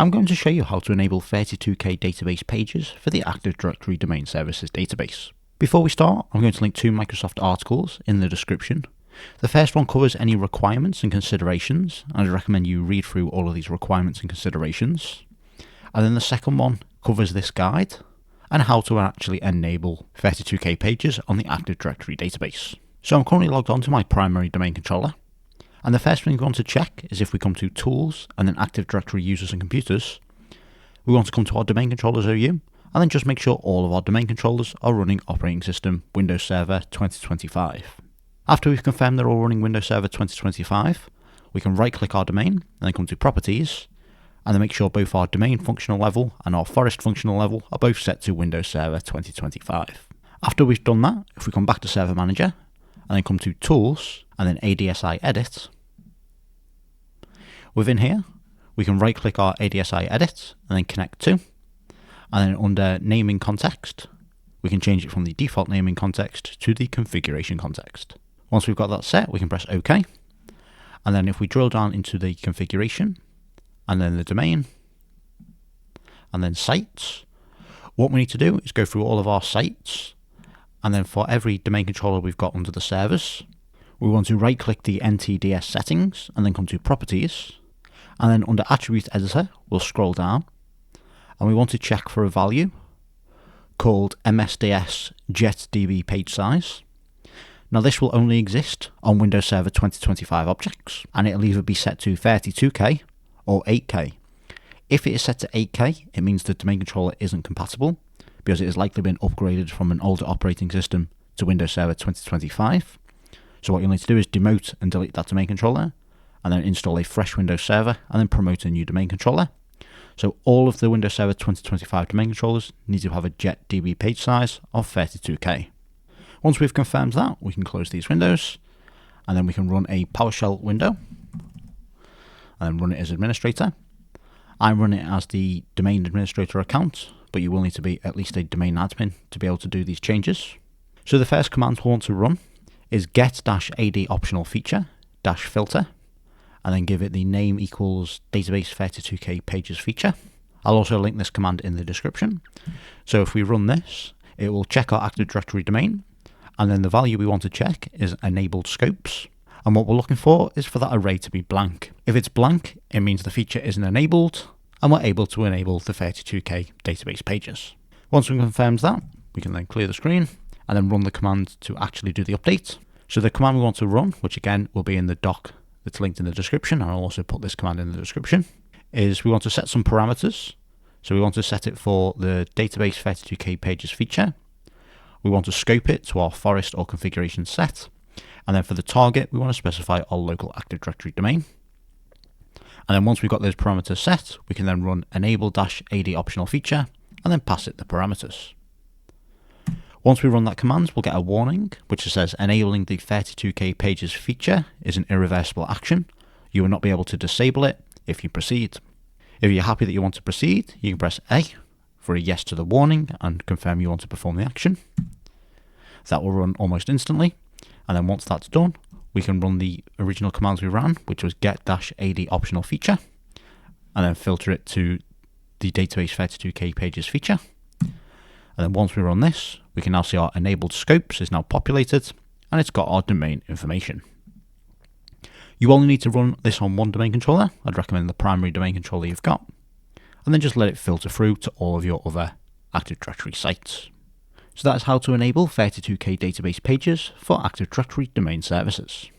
I'm going to show you how to enable 32K database pages for the Active Directory Domain Services database. Before we start, I'm going to link two Microsoft articles in the description. The first one covers any requirements and considerations, and I recommend you read through all of these requirements and considerations. And then the second one covers this guide and how to actually enable 32K pages on the Active Directory database. So I'm currently logged on to my primary domain controller. And the first thing we want to check is if we come to Tools and then Active Directory Users and Computers, we want to come to our Domain Controllers OU and then just make sure all of our domain controllers are running operating system Windows Server 2025. After we've confirmed they're all running Windows Server 2025, we can right click our domain and then come to Properties and then make sure both our domain functional level and our forest functional level are both set to Windows Server 2025. After we've done that, if we come back to Server Manager and then come to Tools and then ADSI Edit, within here we can right click our ADSI Edit and then connect to, and then under naming context we can change it from the default naming context to the configuration context. Once we've got that set, we can press OK, and then if we drill down into the configuration and then the domain and then sites, what we need to do is go through all of our sites, and then for every domain controller we've got under the servers, we want to right click the NTDS settings and then come to Properties, and then under Attribute Editor we'll scroll down and we want to check for a value called MSDS JetDB page size. Now this will only exist on Windows Server 2025 objects, and it'll either be set to 32K or 8K. If it is set to 8K, it means the domain controller isn't compatible because it has likely been upgraded from an older operating system to Windows Server 2025. So what you'll need to do is demote and delete that domain controller, and then install a fresh Windows Server, and then promote a new domain controller. So all of the Windows Server 2025 domain controllers need to have a JetDB page size of 32K. Once we've confirmed that, we can close these windows, and then we can run a PowerShell window, and then run it as administrator. I run it as the domain administrator account, but you will need to be at least a domain admin to be able to do these changes. So the first command we'll want to run is Get-ADOptionalFeature Filter, and then give it the name equals database 32K pages feature. I'll also link this command in the description. So if we run this, it will check our Active Directory domain, and then the value we want to check is enabled scopes. And what we're looking for is for that array to be blank. If it's blank, it means the feature isn't enabled, and we're able to enable the 32K database pages. Once we've confirmed that, we can then clear the screen and then run the command to actually do the update. So the command we want to run, which again will be in the doc that's linked in the description, and I'll also put this command in the description, is we want to set some parameters. So we want to set it for the database 32K pages feature. We want to scope it to our ForestOrConfigurationSet, and then for the target we want to specify our local Active Directory domain. And then once we've got those parameters set, we can then run Enable-ADOptionalFeature and then pass it the parameters. Once we run that command, we'll get a warning which says enabling the 32K pages feature is an irreversible action. You will not be able to disable it if you proceed. If you're happy that you want to proceed, you can press A for a yes to the warning and confirm you want to perform the action. That will run almost instantly, and then once that's done, we can run the original commands we ran, which was Get-ADOptionalFeature, and then filter it to the database 32K pages feature. And then once we run this, we can now see our enabled scopes is now populated, and it's got our domain information. You only need to run this on one domain controller. I'd recommend the primary domain controller you've got, and then just let it filter through to all of your other Active Directory sites. So that's how to enable 32K database pages for Active Directory domain services.